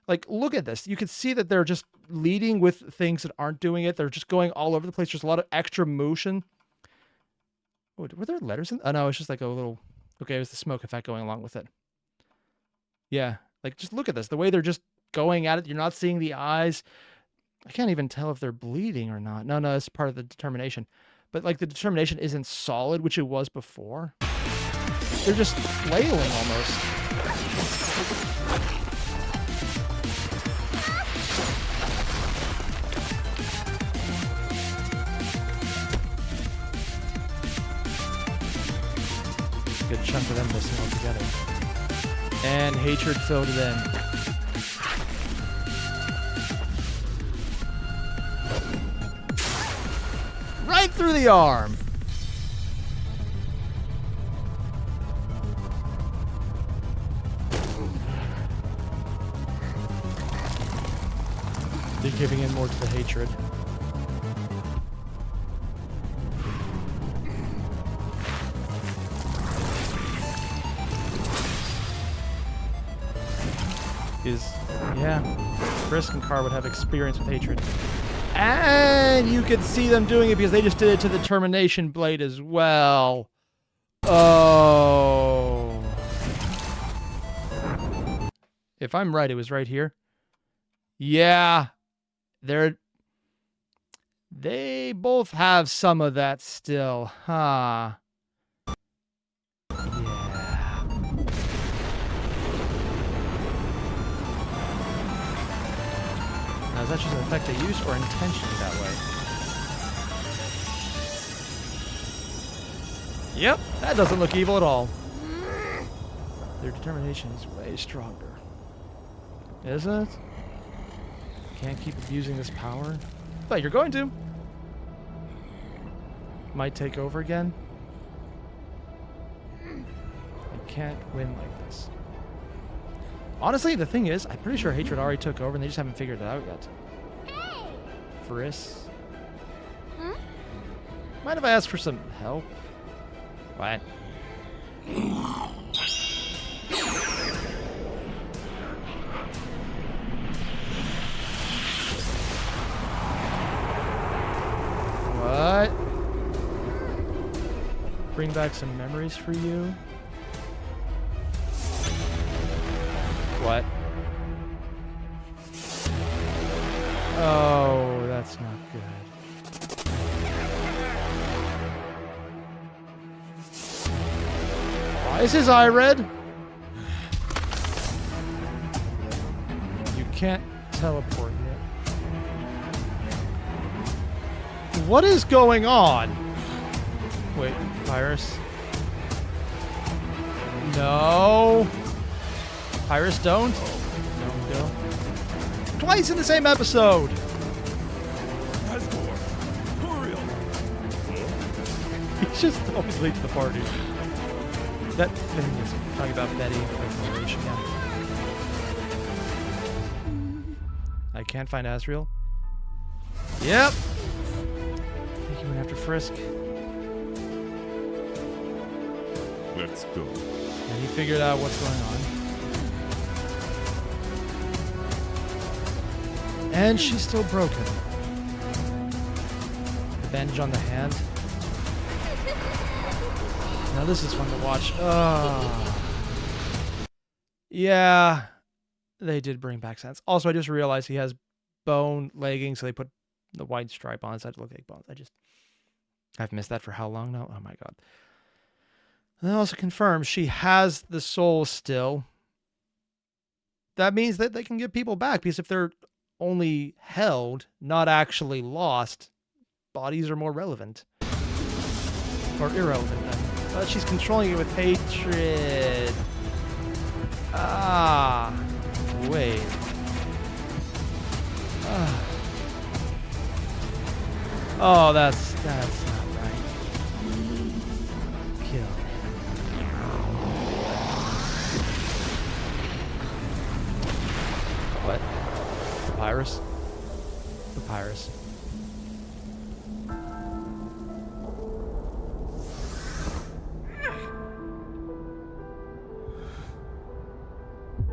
Like, look at this. You can see that they're just leading with things that aren't doing it. They're just going all over the place. There's a lot of extra motion. Oh, were there letters in? Oh, no, it's just like a little... Okay, it was the smoke effect going along with it. Yeah, like, just look at this. The way they're just going at it. You're not seeing the eyes. I can't even tell if they're bleeding or not. No, it's part of the determination. But, like, the determination isn't solid, which it was before. They're just flailing almost. Good chunk of them missing altogether. And hatred filled it in. Right through the arm. slowly giving in more to the hatred. Yeah, Frisk and Car would have experience with hatred. And you could see them doing it because they just did it to the Termination Blade as well. Oh. If I'm right, it was right here. Yeah. They both have some of that still, huh? Now, is that just an effect they use or intentionally that way? Yep, that doesn't look evil at all. Their determination is way stronger. Isn't it? Can't keep abusing this power. But you're going to. Might take over again. I can't win like this. Honestly, the thing is, I'm pretty sure hatred already took over and they just haven't figured it out yet. Hey! Frisk. Huh? Mind if I ask for some help? What? What? Bring back some memories for you? What? Oh, that's not good. Why is his eye red? You can't teleport yet. What is going on? Wait, Pyrus? No. Pyrus, don't. No, don't. Twice in the same episode. He's just always late to the party. That thing is talking about Betty. Yeah. I can't find Asriel. Yep. I think he went after Frisk. Let's go. And he figured out what's going on. And she's still broken. The bandage on the hand. Now this is fun to watch. Yeah, they did bring back sense. Also, I just realized he has bone leggings, so they put the white stripe on his side to look like bones. I've missed that for how long now? Oh my god. And that also confirms she has the soul still. That means that they can get people back, because if they're only held, not actually lost, bodies are more relevant. Or irrelevant then. But she's controlling it with hatred. Ah. Wait. Oh, that's not right. Kill. What? Papyrus? Papyrus.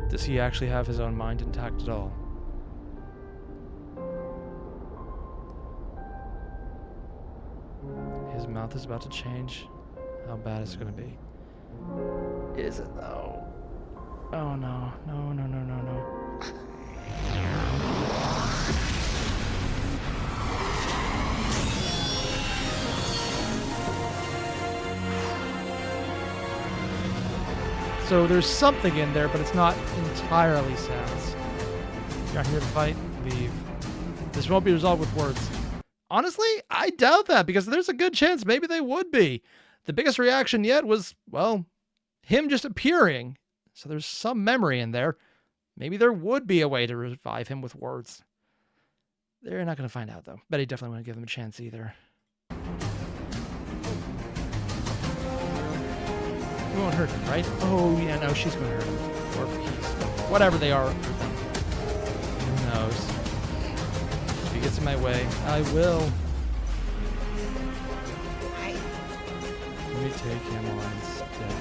Does he actually have his own mind intact at all? His mouth is about to change. How bad is it going to be? Is it though? Oh no. No, no, no, no, no. So there's something in there, but it's not entirely sounds. You're not here to fight? Leave. This won't be resolved with words. Honestly, I doubt that, because there's a good chance maybe they would be. The biggest reaction yet was, well, him just appearing. So there's some memory in there. Maybe there would be a way to revive him with words. They're not going to find out, though. Betty definitely won't give them a chance either. We won't hurt him, right? Oh, yeah, no, she's going to hurt him. Or he's, whatever they are. Who knows? gets in my way, I will. Let me take him on instead.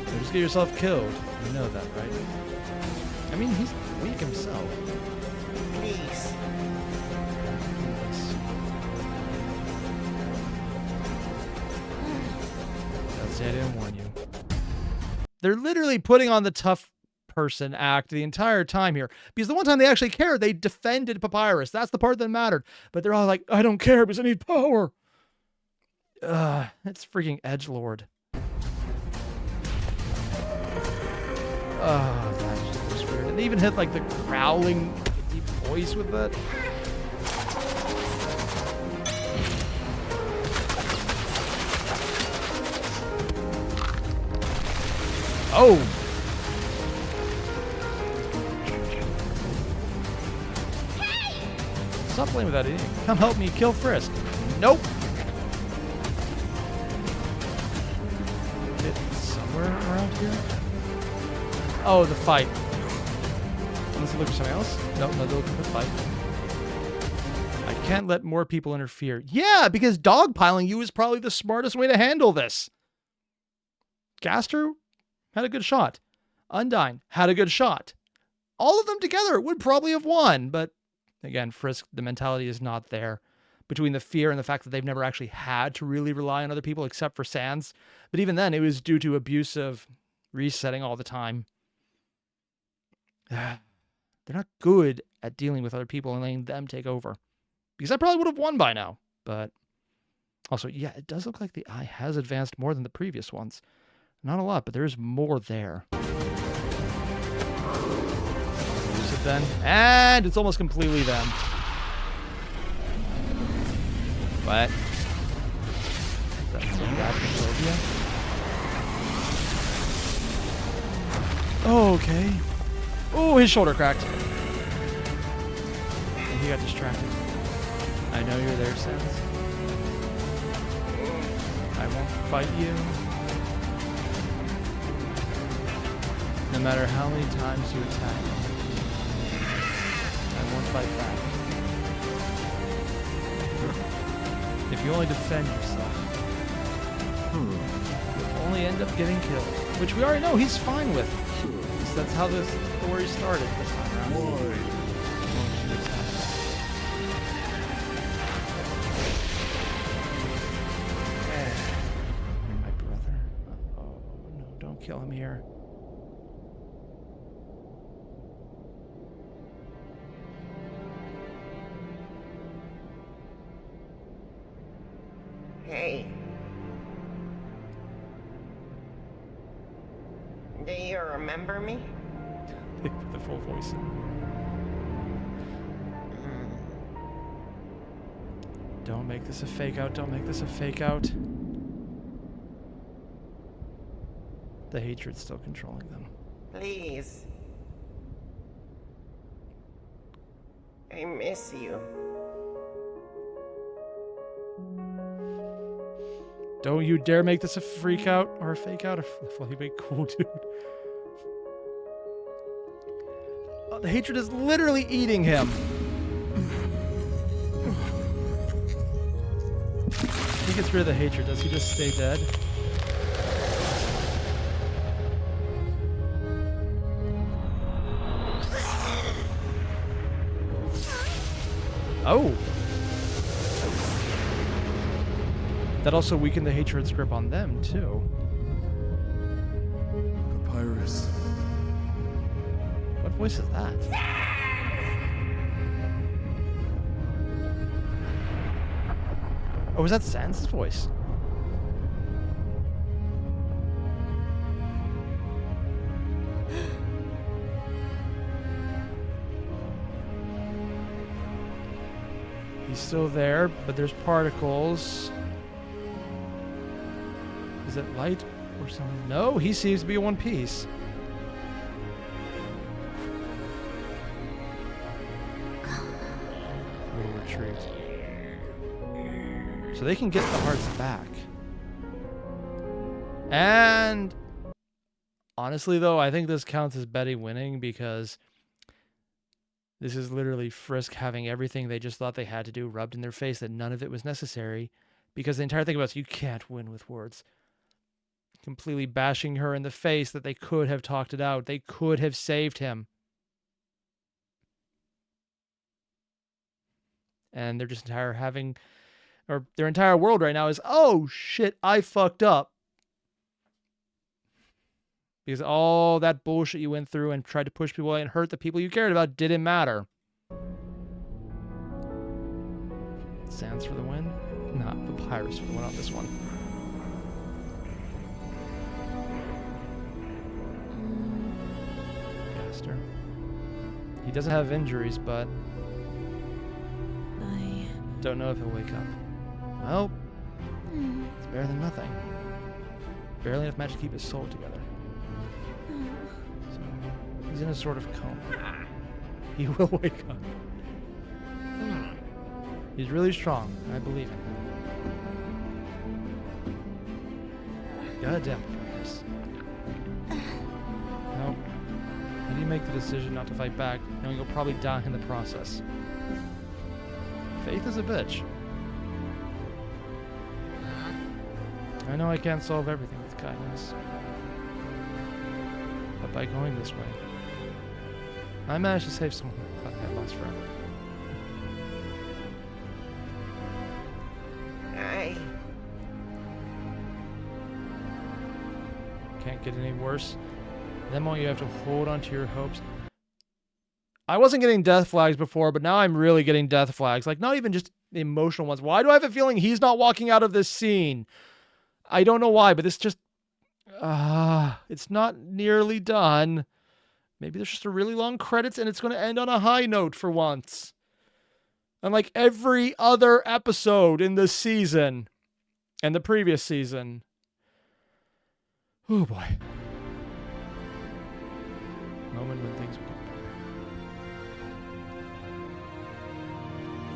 So just get yourself killed. You know that, right? I mean, he's weak himself. Please. Don't say I didn't warn you. They're literally putting on the tough person act the entire time here. Because the one time they actually cared, they defended Payprus. That's the part that mattered. But they're all like, I don't care because I need power. It's freaking edgelord. That's just weird. And they even hit like the growling deep voice with that. Oh! Stop playing with that idiot. Come help me kill Frisk. Nope. Somewhere around here? Oh, the fight. Unless they look for something else? Nope, no, they're looking for the fight. I can't let more people interfere. Yeah, because dogpiling you is probably the smartest way to handle this. Gaster had a good shot. Undyne had a good shot. All of them together would probably have won, but again, Frisk, the mentality is not there. Between the fear and the fact that they've never actually had to really rely on other people except for Sans. But even then, it was due to abusive resetting all the time. They're not good at dealing with other people and letting them take over. Because I probably would have won by now. But also, yeah, it does look like the eye has advanced more than the previous ones. Not a lot, but there's more there. Use it then. And it's almost completely them. What? Is that so bad for Sylvia? Oh, okay. Oh, his shoulder cracked. And he got distracted. I know you're there, Sans. I won't fight you. No matter how many times you attack me, I won't fight back. If you only defend yourself, you'll only end up getting killed. Which we already know he's fine with. So that's how the story started this time around. My brother. Oh, no, don't kill him here. Hey. Do you remember me? They put the full voice in. Don't make this a fake out. Don't make this a fake out. The hatred's still controlling them. Please. I miss you. Don't you dare make this a freak out or a fake out. You make cool, dude. Oh, the hatred is literally eating him. He gets rid of the hatred. Does he just stay dead? Oh. That also weakened the hatred's grip on them, too. Payprus. What voice is that? Oh, was that Sans' voice? He's still there, but there's particles. Is it light or something? No, he seems to be in one piece. We'll retreat. So they can get the hearts back. And honestly, though, I think this counts as Betty winning because This is literally Frisk having everything they just thought they had to do rubbed in their face, that none of it was necessary, because the entire thing about it, you can't win with words. Completely bashing her in the face that they could have talked it out. They could have saved him. And they're just their entire world right now is, oh shit, I fucked up. Because all that bullshit you went through and tried to push people away and hurt the people you cared about didn't matter. Sans for the win? Not Payprus for the win on this one. Gaster. He doesn't have injuries, but I... don't know if he'll wake up. Well, it's better than nothing. Barely enough magic to keep his soul together. So, he's in a sort of coma. He will wake up. He's really strong. I believe in him. God damn Payprus. Nope. How do you make the decision not to fight back, knowing you'll probably die in the process? Faith is a bitch. I know I can't solve everything with kindness. But by going this way, I managed to save someone who thought I lost forever. Can't get any worse. Then won't you have to hold on to your hopes? I wasn't getting death flags before, but now I'm really getting death flags. Like, not even just the emotional ones. Why do I have a feeling he's not walking out of this scene? I don't know why, but this just... it's not nearly done. Maybe there's just a really long credits and it's going to end on a high note for once. Unlike every other episode in this season. And the previous season. Oh boy. Moment when things will get better.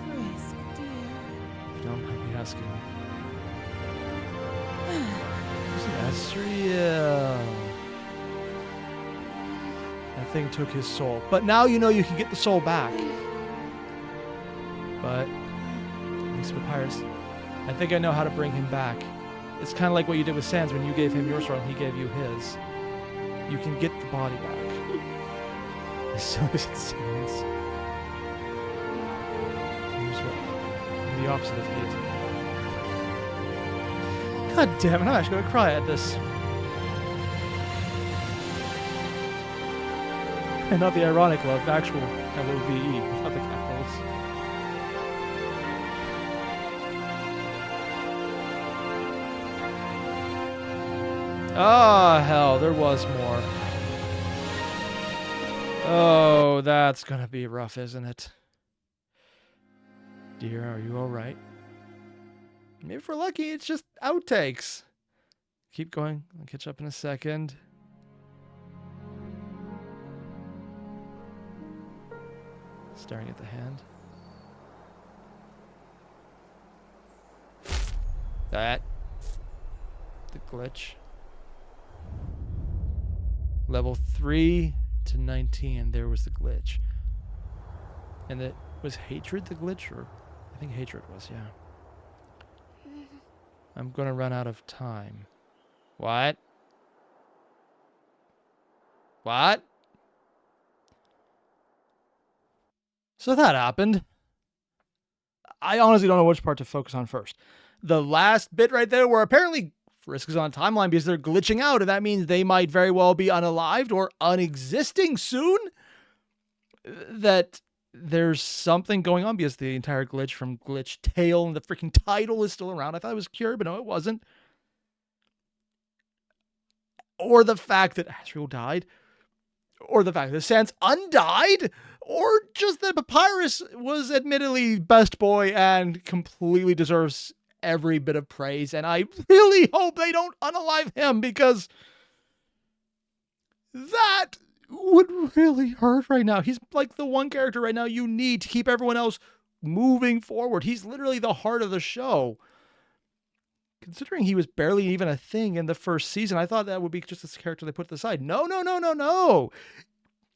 Frisk, dear. If you don't mind me asking. Asriel. That thing took his soul. But now you know you can get the soul back. But, at least with Payprus, I think I know how to bring him back. It's kind of like what you did with Sans when you gave him your soul and he gave you his. You can get the body back. As soon as it seems. Here's what. The opposite of hate. God damn it, I'm actually going to cry at this. And not the ironic love, actual L-O-V-E, not the capitals. Ah, hell, there was more. Oh, that's going to be rough, isn't it? Dear, are you alright? Maybe if we're lucky, it's just outtakes. Keep going. I'll catch up in a second. Staring at the hand. That. The glitch. Level 3 to 19, there was the glitch. And that was hatred the glitch? Or I think hatred was, yeah. I'm gonna run out of time. What? What? So that happened. I honestly don't know which part to focus on first. The last bit right there where apparently Frisk is on a timeline because they're glitching out, and that means they might very well be unalived or unexisting soon. That there's something going on because the entire glitch from Glitchtale and the freaking title is still around. I thought it was cured, but no, it wasn't. Or the fact that Asriel died. Or the fact that Sans undied. Or just that Payprus was admittedly best boy and completely deserves every bit of praise. And I really hope they don't unalive him because that would really hurt right now. He's like the one character right now you need to keep everyone else moving forward. He's literally the heart of the show. Considering he was barely even a thing in the first season, I thought that would be just this character they put to the side. No.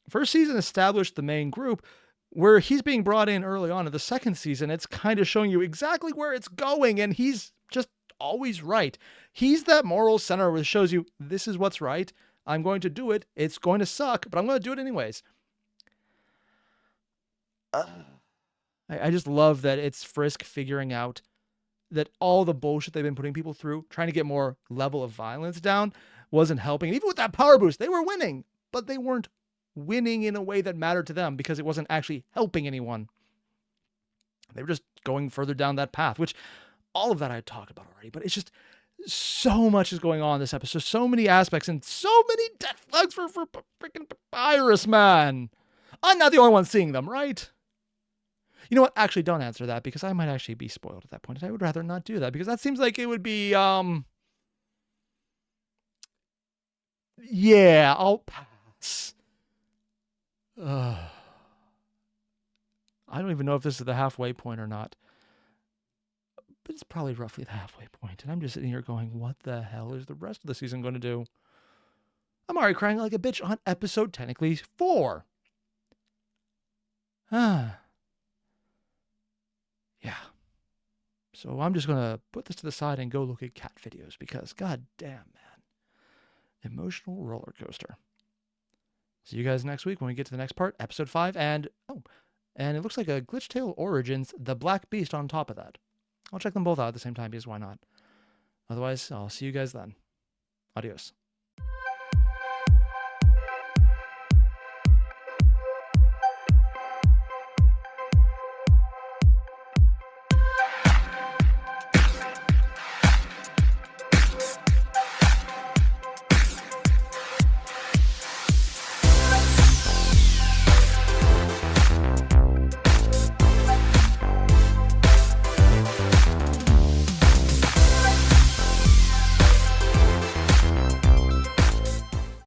First season established the main group, Where he's being brought in early on in the second season, it's kind of showing you exactly where it's going, and he's just always right. He's that moral center where it shows you this is what's right. I'm going to do it. It's going to suck, but I'm going to do it anyways. I just love that it's Frisk figuring out that all the bullshit they've been putting people through, trying to get more level of violence down, wasn't helping. And even with that power boost, they were winning, but they weren't winning in a way that mattered to them because it wasn't actually helping anyone. They were just going further down that path, which all of that I talked about already, but it's just so much is going on in this episode. So many aspects and so many death flags for freaking Payprus, man. I'm not the only one seeing them, right? You know what? Actually, don't answer that because I might actually be spoiled at that point. And I would rather not do that because that seems like it would be, yeah, I'll pass. I don't even know if this is the halfway point or not. But it's probably roughly the halfway point. And I'm just sitting here going, what the hell is the rest of the season going to do? I'm already crying like a bitch on episode technically 4. Yeah. So I'm just going to put this to the side and go look at cat videos because god damn, man. Emotional roller coaster. See you guys next week when we get to the next part, episode 5. And it looks like a Glitchtale Origins, the Black Beast on top of that. I'll check them both out at the same time because why not? Otherwise, I'll see you guys then. Adios.